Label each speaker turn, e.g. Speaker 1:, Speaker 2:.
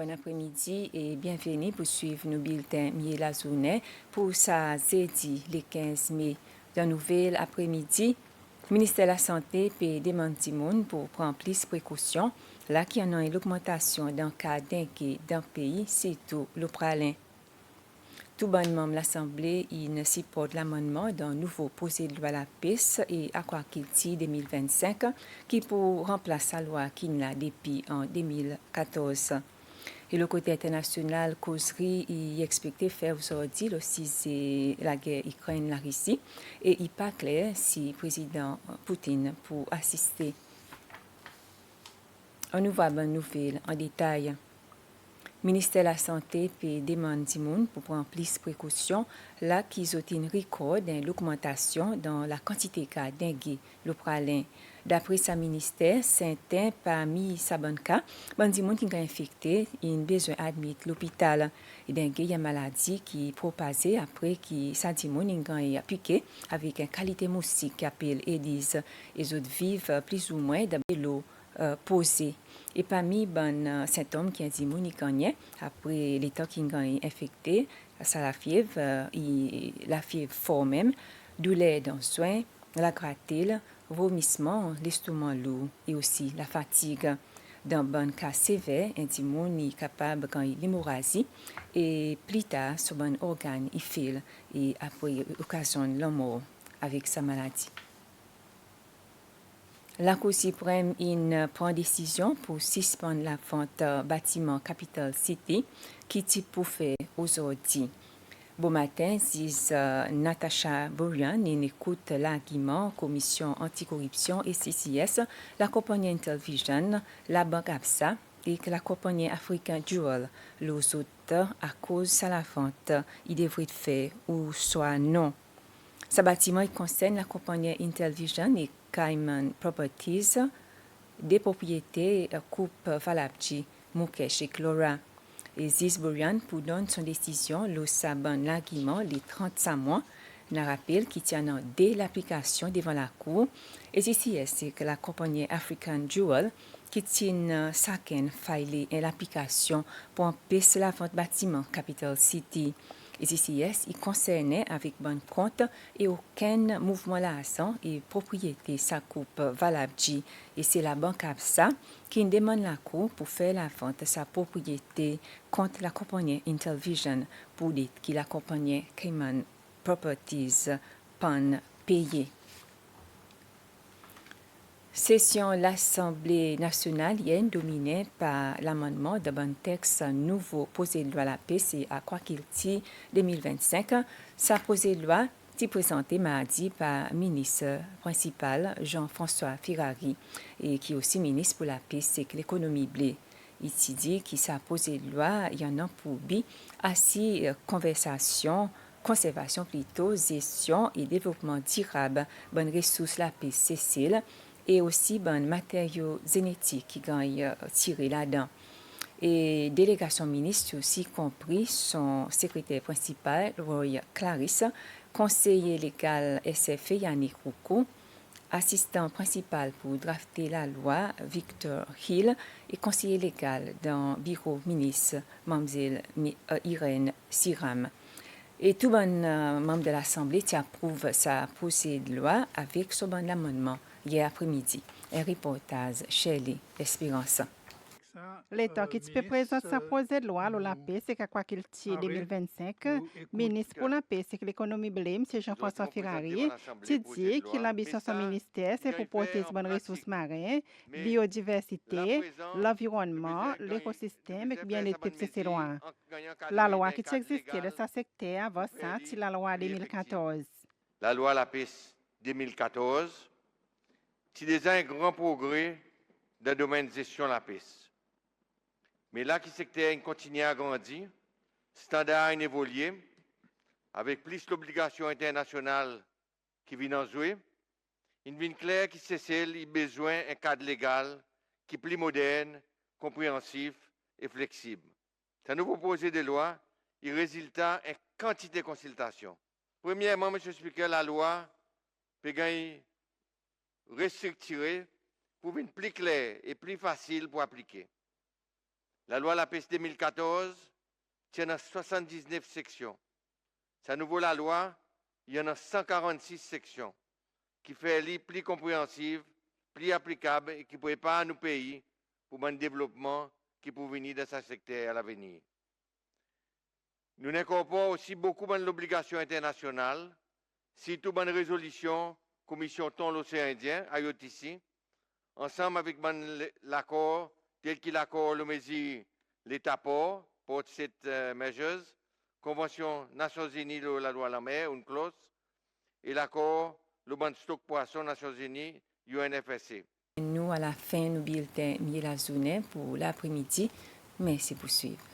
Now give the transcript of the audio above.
Speaker 1: bon après-midi et bienvenue pour suivre nos bulletins mi la journée pour ça jeudi le 15 mai. Dans nouvelle après-midi, le ministère de la Santé peut demander monde pour prendre plus de précautions là qu'il y en a une augmentation dans le cas d'inquiétude dans le pays, surtout l'Australien. Tout bon membre de l'Assemblée il supporte l'amendement d'un nouveau projet de loi la pêche et aquaculture 2025 qui pour remplacer la loi qui l'a depuis en 2014. Et le côté international, causerie, il expecté faire aujourd'hui aussi c'est la guerre Ukraine-la-Russie et il n'est pas clair si le président Poutine pour assister. On nous voit bonne nouvelle en détail. Le ministère de la Santé peut demander du monde pour prendre plus de précautions là qu'ils ont une record dans l'augmentation dans la quantité de cas dengue l'australien. D'après sa ministère, certains parmi sa bonne cas, bon monde qui sont infectés, ils ont besoin d'admettre l'hôpital. Et dengue, il y a une maladie qui est propagée après que ça dit monde est piqué avec une qualité moustique qui appelle Aedes. Les autres vivent plus ou moins dans l'eau posée. Et parmi les symptômes qui ont dit que après les temps qui sont infectés, ça la fièvre fort même, douleur dans le soin, la gratelle, vomissement, l'estomac lourd et aussi la fatigue. Dans bon cas sévère, un timon est capable quand il l'hémorragie et plus tard, sur un organe il file et après occasionne la mort avec sa maladie. La Cour suprême prend décision pour suspendre la vente bâtiment Capital City qui est pour faire aujourd'hui. Bon matin, dit Natasha Borian, écoute l'argument Commission anticorruption et CCS, la compagnie Intelvision, la Banque ABSA et la compagnie African Dual. Les autres, à cause de la vente, ils devraient faire ou soit non. Ce bâtiment il concerne la compagnie Intelvision et Cayman Properties, des propriétés Coupe Valabji, Mukesh et Clora. Et Zisborian pour donner son décision, le sabon l'argument les 35 mois, n'a rappel qui tient dès l'application devant la Cour. Et ici, c'est que la compagnie African Jewel qui tient chacun filé l'application pour empêcher la vente bâtiment Capital City. Et ici, il concernait avec bon compte et aucun mouvement lassant et propriété sa coupe Valabji. Et c'est la banque ABSA qui demande la Cour pour faire la vente de sa propriété contre la compagnie Intelvision pour dire que la compagnie Cayman Properties pan payer. Session l'Assemblée nationale est dominée par l'amendement de bon texte nouveau projet de loi la PC à Aquaculture 2025. Sa projet de loi est présenté mardi par le ministre principal Jean-François Ferrari et qui est aussi ministre pour la PC et l'économie blé. Il dit que sa projet de loi il y en a pour but assis conservation plutôt, gestion et développement durable, bonne ressource la paix Cécile et aussi bon matériaux génétiques qui gagnent tiré là-dedans. Et délégation ministre aussi compris son secrétaire principal Roy Clarisse, conseiller légal SFE Yannick Roucou, assistant principal pour drafter la loi Victor Hill et conseiller légal dans le bureau ministre Mme Irène Siram. Et tout bon membre de l'Assemblée qui approuve sa projet de loi avec ce bon amendement hier après-midi. Un reportage Shirley Espérance.
Speaker 2: L'État qui peut présenter sa projet de loi la paix, c'est qu'Aquaculture 2025, ministre pour la paix et l'économie blé, M. Jean-François Ferrari, qui dit que l'ambition de son ministère, c'est pour protéger les bonnes ressources marines, biodiversité, l'environnement, l'écosystème et bien-être peuple c'est loin. La loi qui existait de sa secteur avant ça, c'est la loi 2014.
Speaker 3: La loi la paix 2014, qui déjà un grand progrès dans le domaine de gestion de la paix. Mais là, qui secteur continue à grandir, standard a évolué, avec plus d'obligations internationales qui viennent en jouer, il vient clair qu'il a besoin d'un cadre légal qui est plus moderne, compréhensif et flexible. Ce nouveau projet de loi, il résulte en quantité de consultations. Premièrement, M. le Speaker, la loi peut restructurer pour être plus claire et plus facile pour appliquer. La loi la pêche 2014 tient dans 79 sections. Sa nouvelle la loi, il y en a 146 sections, qui fait les plus compréhensive, plus applicable et qui prépare nos pays pour un développement qui peut venir dans ce secteur à l'avenir. Nous incorporons aussi beaucoup de l'obligation internationale, surtout dans la résolution Commission Thon l'océan Indien, IOTC, ensemble avec l'accord tel qu'il l'accord le mesure l'État pour cette mesure, Convention Nations Unies de la loi à la mer, UNCLOS, et l'accord le ban stock poisson Nations Unies, UNFSC.
Speaker 1: Nous, à la fin, nous bulletin la journée pour l'après-midi. Merci pour suivre.